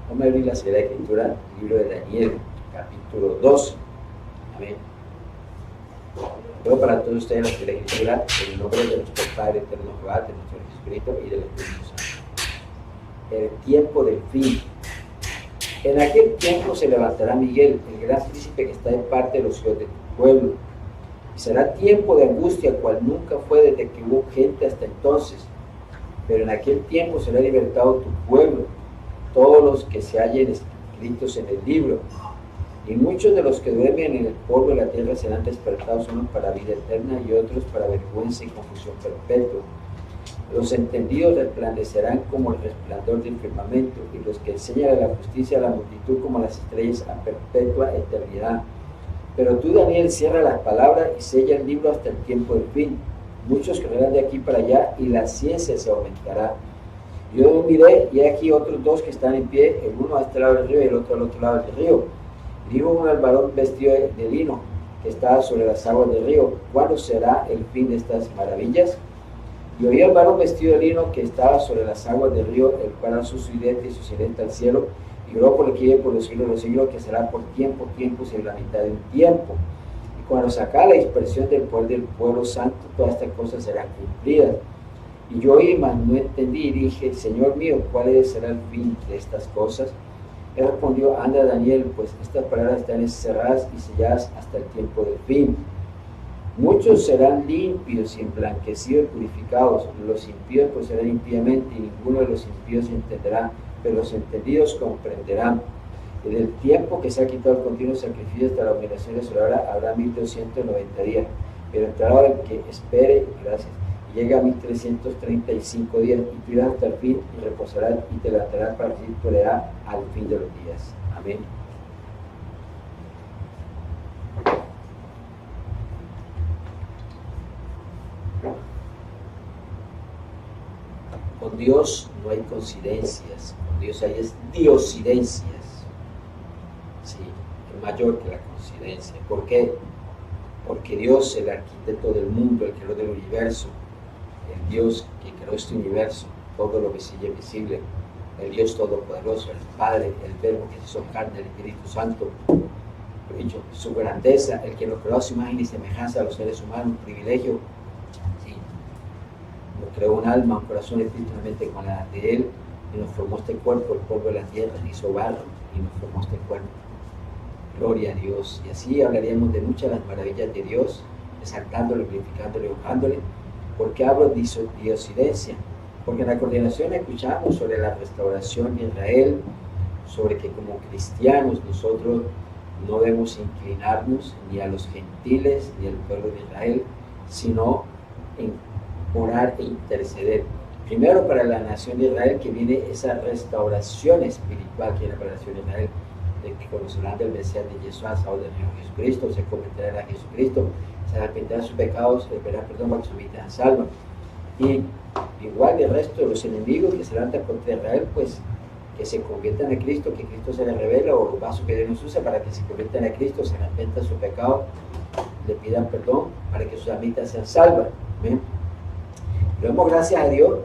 Vamos a abrir la Sagrada Escritura, el libro de Daniel, capítulo 2. Amén. Luego para todos ustedes la Sagrada Escritura, en el nombre de nuestro Padre eterno Jehová, de nuestro Jesucristo y del Espíritu Santo. El tiempo del fin. En aquel tiempo se levantará Miguel, el gran príncipe que está en parte de los hijos de tu pueblo. Y será tiempo de angustia, cual nunca fue desde que hubo gente hasta entonces. Pero en aquel tiempo será libertado tu pueblo, todos los que se hallen escritos en el libro. Y muchos de los que duermen en el polvo de la tierra serán despertados, unos para vida eterna y otros para vergüenza y confusión perpetua. Los entendidos resplandecerán como el resplandor del firmamento, y los que enseñan a la justicia a la multitud como las estrellas a perpetua eternidad. Pero tú, Daniel, cierra las palabras y sella el libro hasta el tiempo del fin. Muchos correrán de aquí para allá y la ciencia se aumentará. Yo miré y aquí otros dos que están en pie, el uno a este lado del río y el otro al otro lado del río. Y dijo uno al varón vestido de lino que estaba sobre las aguas del río: ¿cuándo será el fin de estas maravillas? Y oí al varón vestido de lino que estaba sobre las aguas del río, el cual alzó su diente y su sirenta al cielo, y oró por el que vive por los siglos de los siglos, que será por tiempos y la mitad de un tiempo. Y cuando se acabe la dispersión del poder del pueblo santo, todas estas cosas serán cumplidas. Y yo oí, mas no entendí, y dije: Señor mío, ¿cuál será el fin de estas cosas? Él respondió: anda, Daniel, pues estas palabras están encerradas y selladas hasta el tiempo del fin. Muchos serán limpios y emblanquecidos y purificados, los impíos pues serán impíamente, y ninguno de los impíos entenderá, pero los entendidos comprenderán. En el tiempo que se ha quitado el continuo sacrificio hasta la humillación de su hora, habrá 1290 días, pero entrará el que espere, gracias, y llega a 1335 días, y tú irás hasta el fin y reposarás y te levantarás para recibir tu heredad al fin de los días. Amén. Con Dios no hay coincidencias, con Dios hay diosidencias. Sí, es mayor que la coincidencia. ¿Por qué? Porque Dios, el arquitecto del mundo, el creador del universo, el Dios que creó este universo, todo lo visible y invisible, el Dios todopoderoso, el Padre, el Verbo que se hizo carne, el Espíritu Santo, dicho, su grandeza, el que lo creó a su imagen y semejanza a los seres humanos, un privilegio. Nos creó un alma, un corazón, espiritualmente con la de Él, y nos formó este cuerpo, el polvo de la tierra, hizo barro y nos formó este cuerpo. Gloria a Dios. Y así hablaríamos de muchas de las maravillas de Dios, exaltándole, glorificándole, honrándole. ¿Por qué hablo de diosidencia? Porque en la coordinación escuchamos sobre la restauración de Israel, sobre que como cristianos nosotros no debemos inclinarnos ni a los gentiles ni al pueblo de Israel, sino en orar e interceder. Primero para la nación de Israel, que viene esa restauración espiritual que viene para la nación de Israel, de que conocerán del Mesías de Yeshua, Salvador del Señor Jesucristo, se convertirán a Jesucristo, se arrepentirán de sus pecados, esperarán perdón para que su vida sea salva. Y igual el resto de los enemigos que se levantan contra Israel, pues que se conviertan a Cristo, que Cristo se les revela, o los vasos que Dios nos usa para que se conviertan a Cristo, se arrepentan de su pecado, le pidan perdón para que sus almitas sean salvas. ¿Ven? Le damos gracias a Dios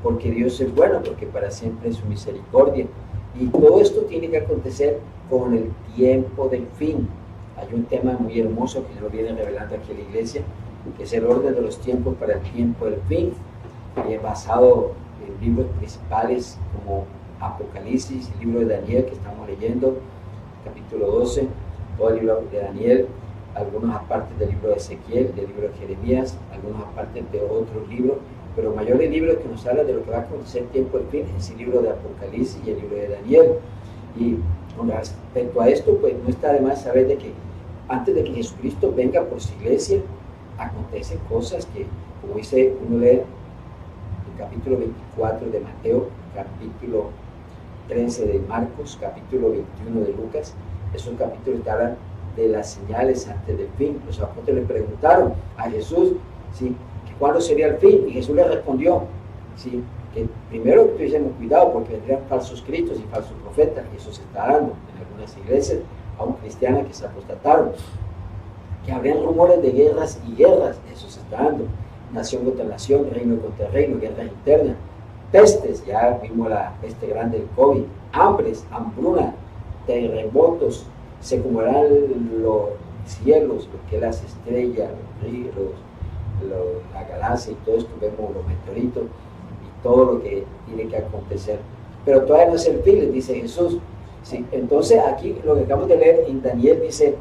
porque Dios es bueno, porque para siempre es su misericordia. Y todo esto tiene que acontecer con el tiempo del fin. Hay un tema muy hermoso que nos viene revelando aquí en la iglesia, que es el orden de los tiempos para el tiempo del fin, basado en libros principales como Apocalipsis, el libro de Daniel que estamos leyendo, capítulo 12, todo el libro de Daniel, algunas apartes del libro de Ezequiel, del libro de Jeremías, algunas apartes de otros libros, pero el mayor libro que nos habla de lo que va a acontecer tiempo al fin es el libro de Apocalipsis y el libro de Daniel. Y con respecto a esto, pues no está de más saber de que antes de que Jesucristo venga por su iglesia, acontecen cosas que, como dice uno lee el capítulo 24 de Mateo, capítulo 13 de Marcos, capítulo 21 de Lucas, esos capítulos que hablan de las señales antes del fin. Los apóstoles le preguntaron a Jesús, ¿sí?, que cuándo sería el fin, y Jesús le respondió, ¿sí?, que primero que tuviésemos cuidado porque vendrían falsos cristos y falsos profetas, y eso se está dando en algunas iglesias, aún cristianas, que se apostataron, que habrían rumores de guerras y guerras, eso se está dando, nación contra nación, reino contra reino, guerras internas, pestes, ya vimos la peste grande del COVID, hambres, hambruna, terremotos, se acumularán los cielos, lo que es las estrellas, los ríos, la galaxia y todo esto, vemos los meteoritos y todo lo que tiene que acontecer. Pero todavía no es el fin, les dice Jesús. ¿Sí? Entonces aquí lo que acabamos de leer en Daniel dice,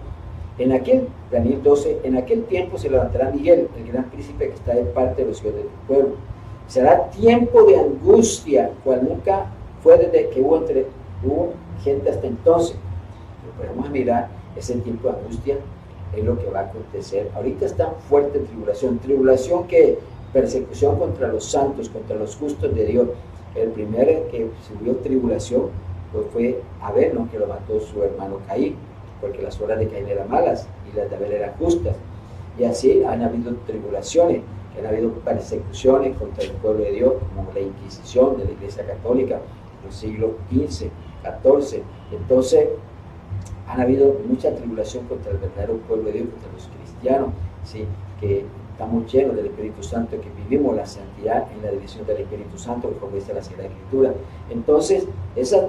Daniel 12, en aquel tiempo se levantará Miguel, el gran príncipe que está de parte de los hijos de tu pueblo. Será tiempo de angustia, cual nunca fue desde que hubo gente hasta entonces. Pero podemos mirar ese tiempo de angustia, es lo que va a acontecer. Ahorita está en fuerte tribulación que persecución contra los santos, contra los justos de Dios. El primero que subió tribulación pues fue Abel, ¿no? Que lo mató su hermano Caín, porque las obras de Caín eran malas y las de Abel eran justas. Y así han habido tribulaciones, han habido persecuciones contra el pueblo de Dios, como la Inquisición de la Iglesia Católica en los siglos XV, XIV. Entonces, han habido mucha tribulación contra el verdadero pueblo de Dios, contra los cristianos, ¿sí? Que estamos llenos del Espíritu Santo, que vivimos la santidad en la dirección del Espíritu Santo, como dice la Sagrada Escritura. Entonces, esa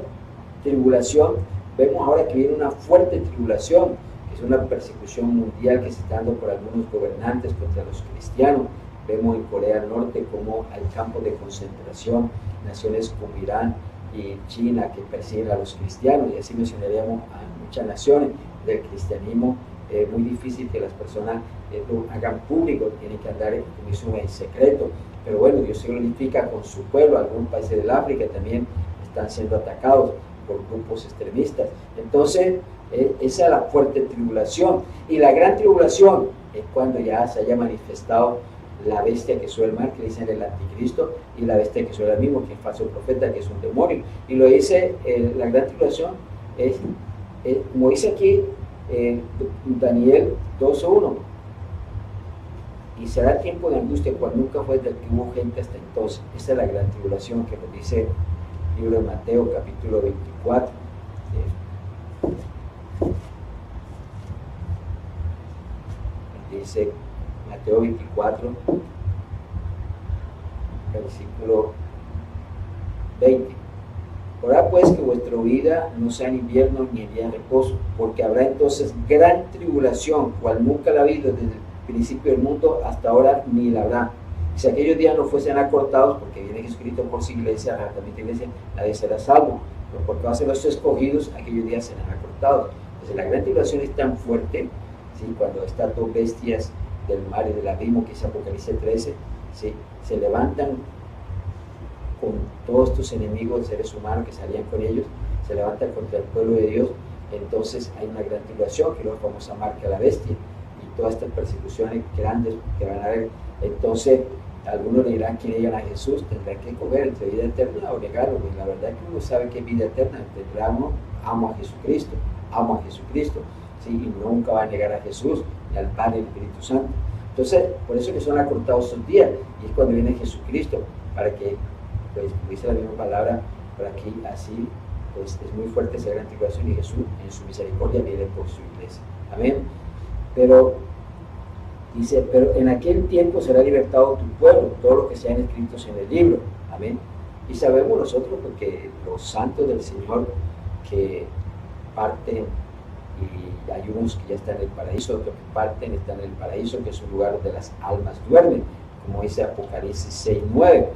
tribulación, vemos ahora que viene una fuerte tribulación, que es una persecución mundial que se está dando por algunos gobernantes contra los cristianos. Vemos en Corea del Norte como hay campos de concentración, naciones como Irán y China que persiguen a los cristianos, y así mencionaríamos a muchas naciones del cristianismo. Muy difícil que las personas lo hagan público, tienen que andar en secreto, pero bueno, Dios se glorifica con su pueblo. Algunos países del África también están siendo atacados por grupos extremistas. Entonces, esa es la fuerte tribulación. Y la gran tribulación es cuando ya se haya manifestado la bestia que sube el mar, que dicen el anticristo, y la bestia que sube el mismo, que es falso profeta, que es un demonio. Y lo dice, la gran tribulación es, como dice aquí Daniel 2:1, y será tiempo de angustia cual nunca fue desde que hubo gente hasta entonces. Esa es la gran tribulación que nos dice el libro de Mateo capítulo 24. Dice Mateo 24, versículo 20. Orad pues que vuestra vida no sea en invierno ni en día de reposo, porque habrá entonces gran tribulación, cual nunca la ha habido desde el principio del mundo hasta ahora, ni la habrá. Si aquellos días no fuesen acortados, porque viene Jesucristo por su iglesia, arrebatamiento iglesia, nadie será salvo. Pero por causa de los escogidos, aquellos días serán acortados. Entonces la gran tribulación es tan fuerte, ¿sí? Cuando estas dos bestias del mar y del abismo, que es Apocalipsis 13, ¿sí? Se levantan con todos estos enemigos, seres humanos que salían con ellos, se levantan contra el pueblo de Dios. Entonces hay una gran tribulación, que es la famosa marca de la bestia, y todas estas persecuciones grandes que van a haber. Entonces algunos le dirán que niegan a Jesús, tendrán que comer entre vida eterna o negarlo. Y la verdad es que uno sabe que es vida eterna, tendrá uno, amo a Jesucristo, ¿sí? Y nunca va a negar a Jesús, ni al Padre y al Espíritu Santo. Entonces, por eso que son acortados esos días, y es cuando viene Jesucristo, para que, pues, como dice la misma palabra, para que así, pues, es muy fuerte esa gran tribulación, y Jesús en su misericordia viene por su iglesia. Amén. Pero dice, pero en aquel tiempo será libertado tu pueblo, todos los que sean escritos en el libro. Amén. Y sabemos nosotros, porque los santos del Señor que parten, y hay unos que ya están en el paraíso, otros que parten, están en el paraíso, que es un lugar donde las almas duermen, como dice Apocalipsis 6:9.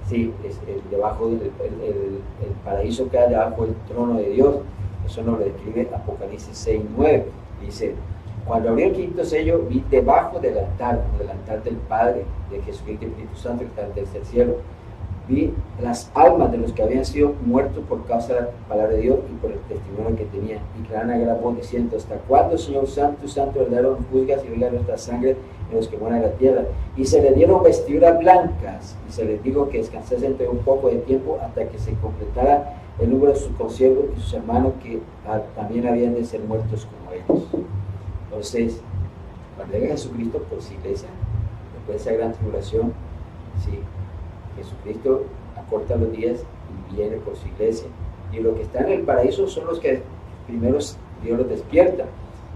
Sí, es debajo del el paraíso queda debajo del trono de Dios. Eso nos lo describe Apocalipsis 6:9. Dice, cuando abrió el quinto sello, vi debajo del altar, como del altar del Padre, de Jesucristo y Espíritu Santo, que está en el tercer cielo, vi las almas de los que habían sido muertos por causa de la palabra de Dios y por el testimonio que tenían, y clamaban a gran voz diciendo, ¿hasta cuándo, Señor Santo, Santo, verdadero, juzgas y venga nuestra sangre en los que mueren en la tierra? Y se les dieron vestiduras blancas, y se les dijo que descansasen entre un poco de tiempo hasta que se completara el número de sus consiervos y sus hermanos que también habían de ser muertos como ellos. Entonces, cuando llega Jesucristo por su iglesia, después de esa gran tribulación, sí, Jesucristo acorta los días y viene por su iglesia. Y los que están en el paraíso son los que primero Dios los despierta.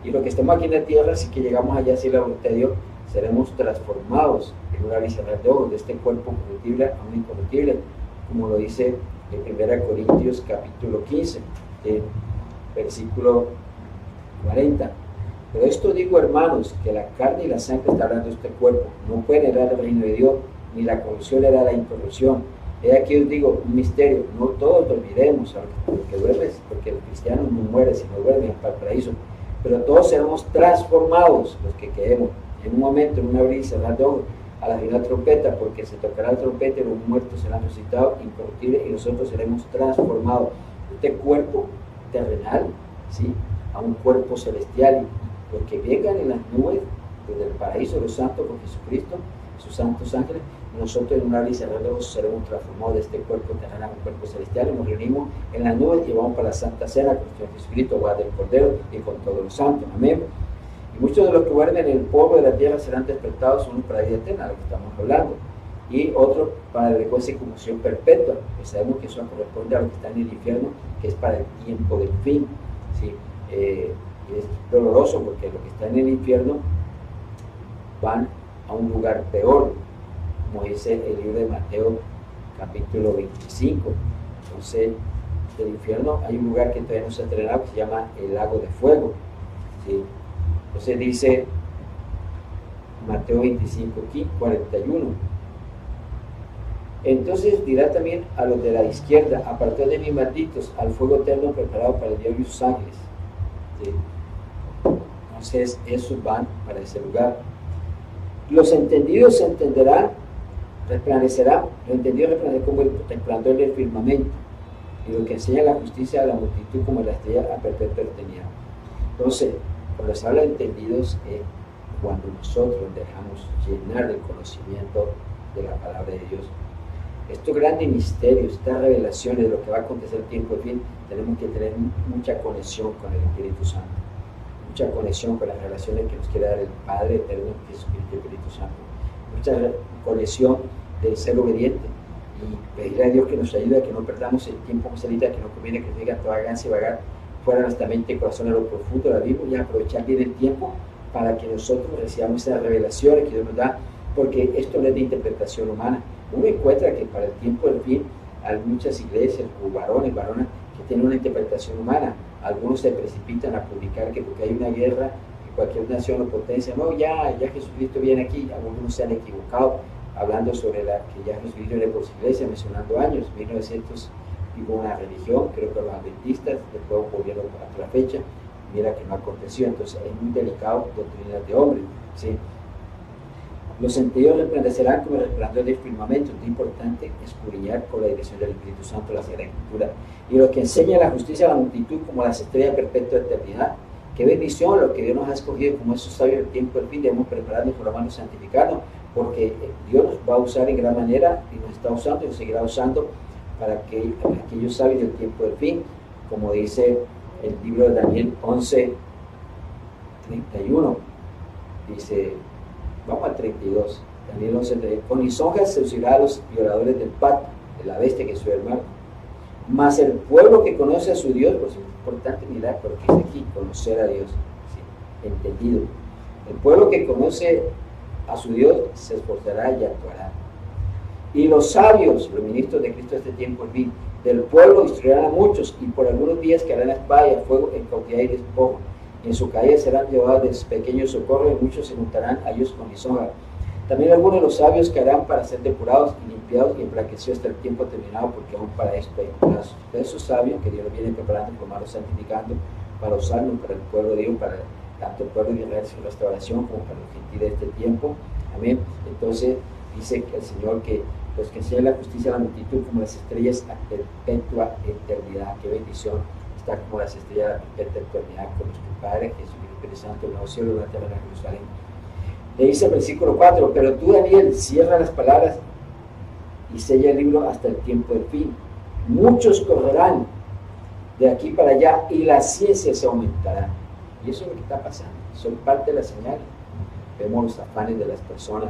Y los que estamos aquí en la tierra, si que llegamos allá a hacer la voluntad de Dios, seremos transformados en una abrir y cerrar de ojos, de este cuerpo corruptible a un incorruptible, como lo dice en 1 Corintios capítulo 15, versículo 40. Pero esto digo, hermanos, que la carne y la sangre, está hablando de este cuerpo, no pueden heredar el reino de Dios, ni la corrupción heredar la incorrupción. He aquí os digo un misterio, no todos lo olvidemos, porque duermes, porque el cristiano no muere, sino duerme para el paraíso, pero todos seremos transformados, los que quedemos, en un momento, en un abrir y cerrar de ojos, a la final trompeta, porque se tocará el trompeta y los muertos serán resucitados incorruptibles y nosotros seremos transformados. Este cuerpo terrenal, ¿sí?, a un cuerpo celestial, y los que vengan en las nubes desde el paraíso, los santos con Jesucristo, sus santos ángeles, nosotros en un abrir y cerrar de ojos seremos transformados de este cuerpo terrenal a un cuerpo celestial, y nos reunimos en las nubes y vamos para la Santa Cena con nuestro Jesucristo, guarda del Cordero y con todos los santos. Amén. Y muchos de los que guarden el polvo de la tierra serán despertados, unos para la vida eterna, de lo que estamos hablando, y otros para la vergüenza y conmoción perpetua, que sabemos que eso corresponde a lo que está en el infierno, que es para el tiempo del fin. ¿Sí? Es doloroso porque los que están en el infierno van a un lugar peor, como dice el libro de Mateo capítulo 25. Entonces, del infierno hay un lugar que todavía no se ha entrenado, que se llama el lago de fuego. ¿Sí? Entonces dice Mateo 25, 41. Entonces dirá también a los de la izquierda: apartad de mí, malditos, al fuego eterno preparado para el diablo y sus ángeles. ¿Sí? Entonces esos van para ese lugar. Los entendidos se entenderán, resplandecerán, los entendidos resplandecerán como el resplandor del firmamento, y lo que enseña la justicia a la multitud como la estrella a perpetua eternidad. Entonces, cuando se habla de entendidos es cuando nosotros dejamos llenar del conocimiento de la palabra de Dios. Estos grandes misterios, estas revelaciones de lo que va a acontecer en tiempo de fin, tenemos que tener mucha conexión con el Espíritu Santo, mucha conexión con las relaciones que nos quiere dar el Padre Eterno, Jesucristo y el Espíritu Santo, mucha conexión de ser obediente y pedirle a Dios que nos ayude a que no perdamos el tiempo, que no conviene que diga toda vagancia y vagar fuera de nuestra mente y corazón a lo profundo de la Biblia, y aprovechar bien el tiempo para que nosotros recibamos esas revelaciones que Dios nos da, porque esto no es de interpretación humana. Uno encuentra que para el tiempo del fin hay muchas iglesias o varones que tienen una interpretación humana. Algunos se precipitan a publicar que porque hay una guerra, que cualquier nación o potencia, no, ya Jesucristo viene aquí. Algunos se han equivocado hablando sobre que ya Jesucristo viene por su iglesia, mencionando años, 1900 hubo una religión, creo que los adventistas, después volvieron a la fecha, mira que no aconteció. Entonces es muy delicado doctrinas de hombre, ¿sí? Los sentidos resplandecerán como el resplandor del firmamento. Es importante escudriñar con la dirección del Espíritu Santo la Sagrada Escritura. Y los que enseñan la justicia a la multitud como las estrellas perpetua de eternidad. Qué bendición lo que Dios nos ha escogido como esos sabios del tiempo del fin. Debemos prepararnos por la mano santificarnos, porque Dios nos va a usar en gran manera y nos está usando y nos seguirá usando para aquellos sabios del tiempo del fin, como dice el libro de Daniel 11, 31. Dice, vamos al 32, Daniel 11, 32. Con lisonjas se usará a los violadores del pacto, de la bestia que es su hermano. Mas el pueblo que conoce a su Dios, pues es importante mirar porque dice aquí, conocer a Dios, ¿sí? Entendido. El pueblo que conoce a su Dios se esforzará y actuará. Y los sabios, los ministros de Cristo de este tiempo, el fin del pueblo, destruirán a muchos, y por algunos días caerán la espada y a fuego en cautividad y despojo. Y en su caída serán llevados de pequeños socorros, y muchos se juntarán a ellos con lisonja. También algunos de los sabios caerán para ser depurados y limpiados y emblanquecidos hasta el tiempo terminado, porque aún para esto hay plazos. De esos sabios que Dios los viene preparando, formarlos, santificando, para usarlos para el pueblo de Dios, para tanto el pueblo de Israel su restauración como para los gentiles de este tiempo. Amén. Entonces dice que el Señor que los que enseñan la justicia a la multitud como las estrellas a perpetua eternidad. Qué bendición estar como las estrellas a perpetua eternidad con nuestro Padre Jesucristo, Espíritu Santo, el nuevo cielo y la tierra de Jerusalén. Le dice el versículo 4, pero tú, Daniel, cierra las palabras y sella el libro hasta el tiempo del fin. Muchos correrán de aquí para allá y la ciencia se aumentará. Y eso es lo que está pasando, son parte de la señal. Vemos los afanes de las personas,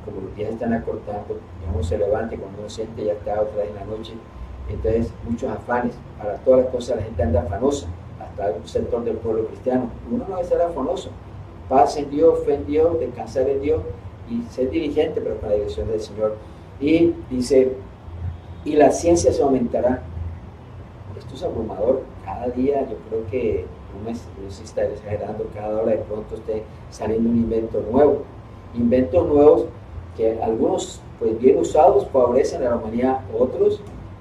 como los días están acortando, y uno se levanta y cuando uno siente ya está otra vez en la noche. Entonces muchos afanes, para todas las cosas la gente anda afanosa, hasta un sector del pueblo cristiano. Uno no debe ser afanoso, paz en Dios, fe en Dios, descansar en Dios y ser diligente, pero para la dirección del Señor. Y dice y la ciencia se aumentará. Esto es abrumador. Cada día yo creo que, no sé si está exagerando, cada hora de pronto esté saliendo un invento nuevo. Inventos nuevos que algunos, pues bien usados, favorecen a la humanidad, otros,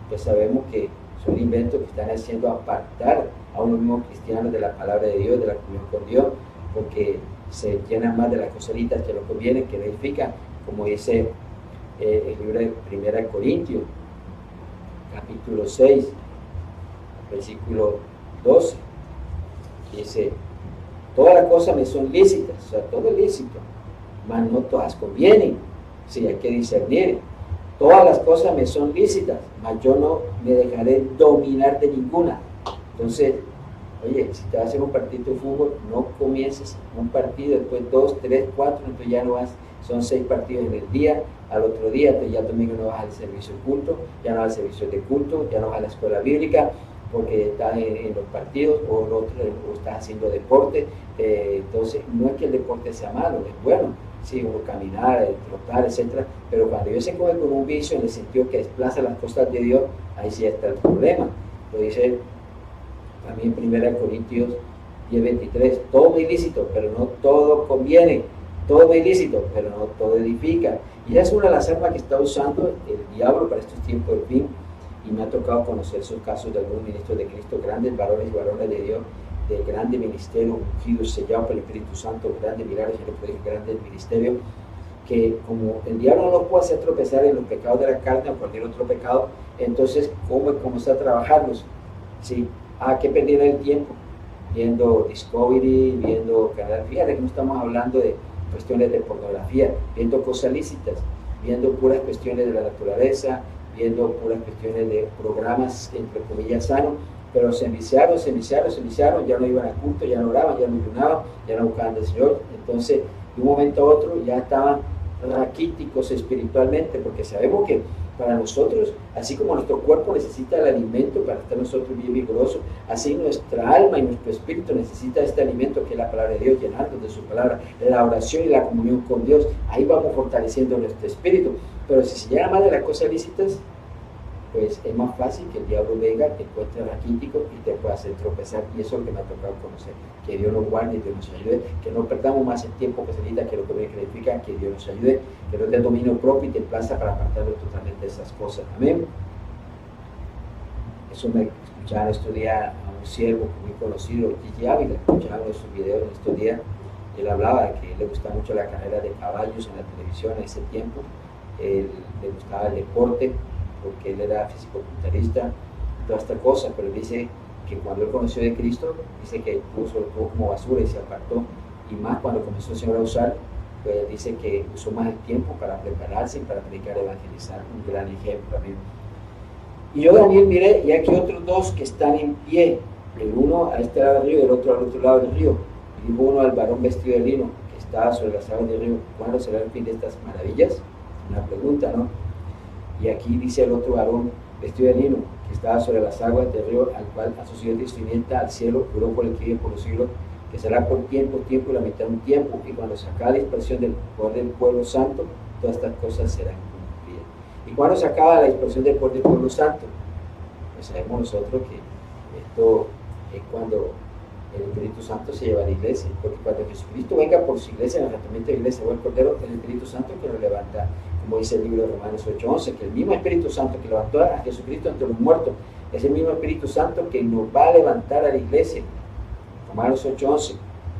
pues sabemos que son inventos que están haciendo apartar a unos mismos cristianos de la palabra de Dios, de la comunión con Dios, porque se llenan más de las cosalitas que no convienen, que no edifican, como dice el libro de 1 Corintios, capítulo 6, versículo 12, dice: todas las cosas me son lícitas, o sea, todo es lícito, mas no todas convienen, sí, hay que discernir. Todas las cosas me son lícitas, mas yo no me dejaré dominar de ninguna. Entonces, oye, si te vas a hacer un partido de fútbol, no comiences un partido, después 2, 3, 4, entonces ya no vas, son 6 partidos en el día, al otro día, entonces ya domingo no vas al servicio de culto, ya no vas al servicio de culto, ya no vas a la escuela bíblica, porque estás en los partidos, o estás haciendo deporte. Entonces, no es que el deporte sea malo, es bueno, sí, uno caminar, trotar, etcétera, pero cuando Dios se coge con un vicio en el sentido que desplaza las cosas de Dios, ahí sí está el problema. Lo dice también en 1 Corintios 10:23, todo es ilícito, pero no todo conviene, todo es ilícito, pero no todo edifica. Y esa es una de las armas que está usando el diablo para estos tiempos del fin, y me ha tocado conocer esos casos de algunos ministros de Cristo, grandes varones y varones de Dios, de grande ministerio, ungidos, sellados por el Espíritu Santo, grandes milagros y prodigios, grandes ministerios, que como el diablo no los puede hacer tropezar en los pecados de la carne o cualquier otro pecado, entonces ¿cómo está a trabajarlos? Sí, que perder el tiempo viendo Discovery, viendo canal. Fíjate que no estamos hablando de cuestiones de pornografía, viendo cosas lícitas, viendo puras cuestiones de la naturaleza, viendo puras cuestiones de programas entre comillas sanos, pero se enviciaron, ya no iban a culto, ya no oraban, ya no ayunaban, ya no buscaban del Señor. Entonces, de un momento a otro ya estaban raquíticos espiritualmente, porque sabemos que para nosotros, así como nuestro cuerpo necesita el alimento para estar nosotros bien vigorosos, así nuestra alma y nuestro espíritu necesita este alimento que es la palabra de Dios, llenarnos de su palabra, la oración y la comunión con Dios. Ahí vamos fortaleciendo nuestro espíritu. Pero si se llena más de las cosas lícitas, pues es más fácil que el diablo venga, te encuentre raquítico y te pueda hacer tropezar. Y eso es lo que me ha tocado conocer. Que Dios nos guarde y Dios nos ayude, que no perdamos más el tiempo que se necesita, que lo que me significa, que Dios nos ayude, que nos dé dominio propio y te emplaza para apartarnos totalmente de esas cosas. Amén. Eso me escuchaba en estos días a un siervo muy conocido, Gigi Ávila, escuchaba en sus videos en estos días. Él hablaba de que le gustaba mucho la carrera de caballos en la televisión en ese tiempo. Él le gustaba el deporte, porque él era fisicoculturista, toda esta cosa, pero él dice que cuando él conoció de Cristo, dice que puso como basura y se apartó, y más cuando comenzó el Señor a usar, pues dice que usó más el tiempo para prepararse y para predicar, evangelizar, un gran ejemplo también. Y yo, Daniel, miré, y aquí otros dos que están en pie, el uno a este lado del río y el otro al otro lado del río, y dijo uno al varón vestido de lino, que estaba sobre las aguas del río: ¿cuándo será el fin de estas maravillas? Una pregunta, ¿no? Y aquí dice el otro varón vestido de lino, que estaba sobre las aguas del río, al cual a su siguiente simienta al cielo, juró por el que vive por los siglos, que será por tiempo y la mitad de un tiempo, y cuando se acabe la dispersión del poder del pueblo santo, todas estas cosas serán cumplidas. ¿Y cuando se acaba la dispersión del poder del pueblo santo? Pues sabemos nosotros que esto es cuando el Espíritu Santo se lleva a la iglesia, porque cuando Jesucristo venga por su iglesia, en el arrebatamiento de la iglesia o el Cordero, el Espíritu Santo que nos levanta, como dice el libro de Romanos 8:11, que el mismo Espíritu Santo que levantó a Jesucristo entre los muertos, es el mismo Espíritu Santo que nos va a levantar a la iglesia. Romanos 8:11,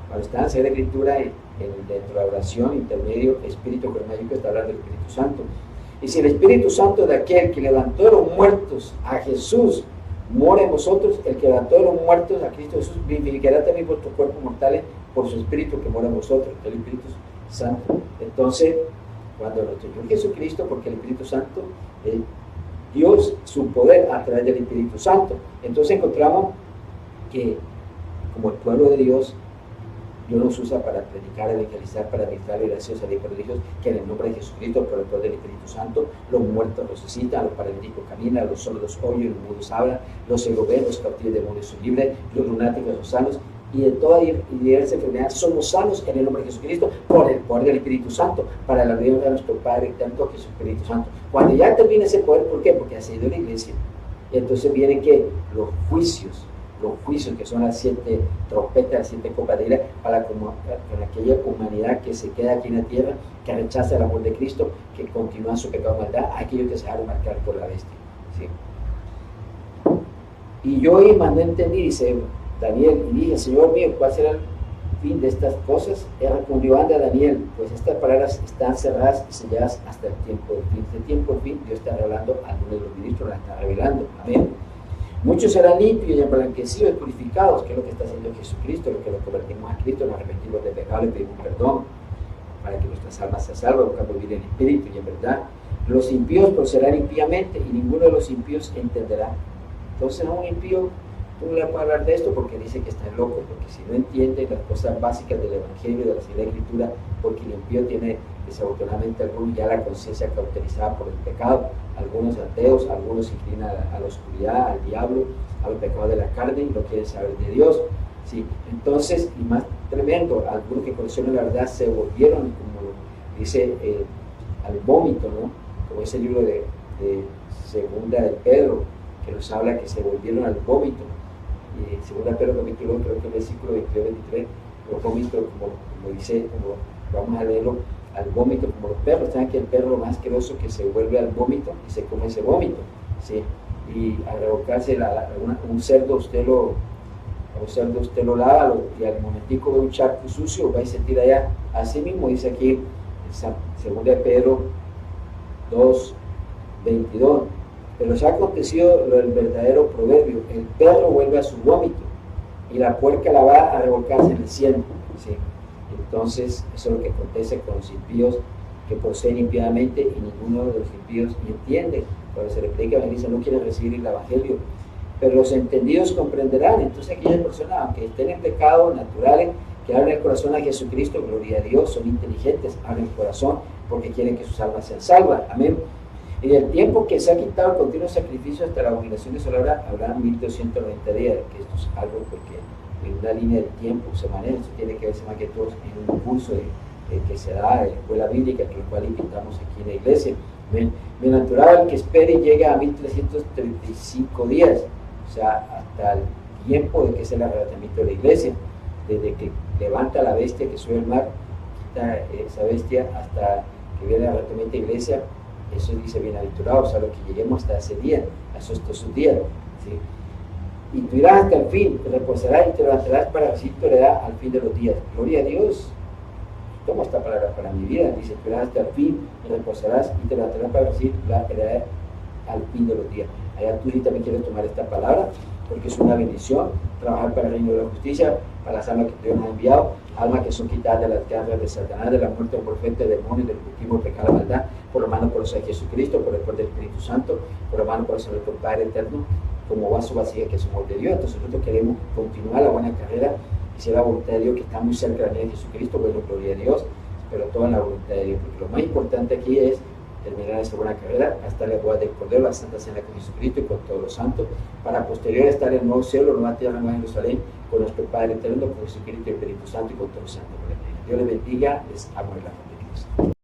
cuando está en la Sagrada Escritura, dentro de la oración, intermedio, Espíritu Cormágico, está hablando del Espíritu Santo. Y si el Espíritu Santo de aquel que levantó de los muertos a Jesús mora en vosotros, el que levantó de los muertos a Cristo Jesús vivificará también vuestros cuerpos mortales por su Espíritu que mora en vosotros, el Espíritu Santo. Entonces, cuando nuestro Señor Jesucristo, porque el Espíritu Santo es Dios, su poder a través del Espíritu Santo. Entonces encontramos que como el pueblo de Dios nos usa para predicar, evangelizar, para administrar gracias a Dios prodigios, que en el nombre de Jesucristo, por el poder del Espíritu Santo, los muertos resucitan, los paralíticos caminan, los sordos oyen, los mudos hablan, los ciegos ven, los cautivos de demonios son libres, los lunáticos son sanos, y de toda y diversa enfermedad somos sanos en el nombre de Jesucristo por el poder del Espíritu Santo, para la gloria de nuestro Padre, tanto que es el Espíritu Santo. Cuando ya termine ese poder, ¿por qué? Porque ha sido la iglesia. Y entonces vienen que los juicios que son las 7 trompetas, las 7 copas de ira, para con aquella humanidad que se queda aquí en la tierra, que rechaza el amor de Cristo, que continúa su pecado de maldad, aquellos que se dejaron marcar por la bestia. ¿Sí? Y yo no entendí, dice Daniel, y dije, Señor mío, ¿cuál será el fin de estas cosas? Él respondió, anda Daniel, pues estas palabras están cerradas y selladas hasta el tiempo del fin. Este tiempo del fin, Dios está revelando, algunos de los ministros la están revelando. Amén. Muchos serán limpios y emblanquecidos y purificados, que es lo que está haciendo Jesucristo, lo que nos convertimos a Cristo, nos arrepentimos de pecado y pedimos perdón, para que nuestras almas se salven, buscando vivir en espíritu y en verdad. Los impíos procederán impíamente y ninguno de los impíos entenderá. Entonces a un impío tú no le puedes hablar de esto porque dice que está loco, porque si no entiende las cosas básicas del Evangelio, de la Sagrada Escritura, porque el impío tiene desafortunadamente algunos ya la conciencia cauterizada por el pecado, algunos ateos, algunos se inclinan a la oscuridad, al diablo, a los pecados de la carne y no quieren saber de Dios. ¿Sí? Entonces, y más tremendo, algunos que conocieron la verdad se volvieron, como dice, al vómito, ¿no? Como ese libro de Segunda de Pedro, que nos habla que se volvieron al vómito. Y Segunda de Pedro capítulo 1, creo que el versículo 22-23, los vómitos, como dice, como vamos a leerlo, al vómito como los perros. Saben que el perro lo más asqueroso que se vuelve al vómito y se come ese vómito, ¿sí? Y al revolcarse un cerdo usted lo lava y al momentico ve un charco sucio, va y se tira allá. Así mismo dice aquí en 2 de Pedro 2:22, pero se ha acontecido lo del verdadero proverbio: el perro vuelve a su vómito y la puerca la va a revolcarse en el cielo, ¿sí? Entonces eso es lo que acontece con los impíos que poseen impiamente, y ninguno de los impíos entiende. Cuando se le predica el evangelio no quieren recibir el evangelio, pero los entendidos comprenderán. Entonces aquellas personas, aunque estén en pecado naturales, que abren el corazón a Jesucristo, gloria a Dios, son inteligentes, abren el corazón porque quieren que sus almas sean salvas. Amén. Y del tiempo que se ha quitado el continuo sacrificio hasta la abominación desoladora, habrá 1290 días, que esto es algo porque en una línea del tiempo se maneja. Esto tiene que verse más que todo en un curso que se da de la escuela bíblica, que lo cual invitamos aquí en la iglesia. Bienaventurado que espere y llega a 1335 días, o sea, hasta el tiempo de que es el arrebatamiento de la iglesia, desde que levanta la bestia que sube al mar, quita esa bestia hasta que viene el arrebatamiento de la iglesia. Eso dice bienaventurado, o sea, lo que lleguemos hasta ese día, hasta esos días, ¿sí? Y tú irás hasta el fin, te reposarás y te levantarás para recibir tu heredad al fin de los días. Gloria a Dios. Tomo esta palabra para mi vida. Dice, tú irás hasta el fin, te reposarás y te levantarás para recibir la heredad al fin de los días. Allá tú sí también quieres tomar esta palabra, porque es una bendición trabajar para el reino de la justicia, para las almas que Dios nos ha enviado, almas que son quitadas de las garras de Satanás, de la muerte del profeta, del demonio, del cultivo, del pecado, la maldad, por la mano poderosa de Jesucristo, por el poder del Espíritu Santo, por la mano poderosa de nuestro Padre eterno, como vaso vacío que somos de Dios. Entonces nosotros queremos continuar la buena carrera y ser la voluntad de Dios, que está muy cerca de la de Jesucristo. Bueno, gloria a Dios, pero toda en la voluntad de Dios, porque lo más importante aquí es terminar esa buena carrera hasta la boda del Cordero, la Santa Cena con Jesucristo y con todos los santos, para posterior estar en el nuevo cielo, la nueva tierra, nueva Jerusalén, con nuestro Padre eterno, con Jesucristo y el Espíritu Santo y con todos los santos. Dios les bendiga, les amo en la fe de Cristo.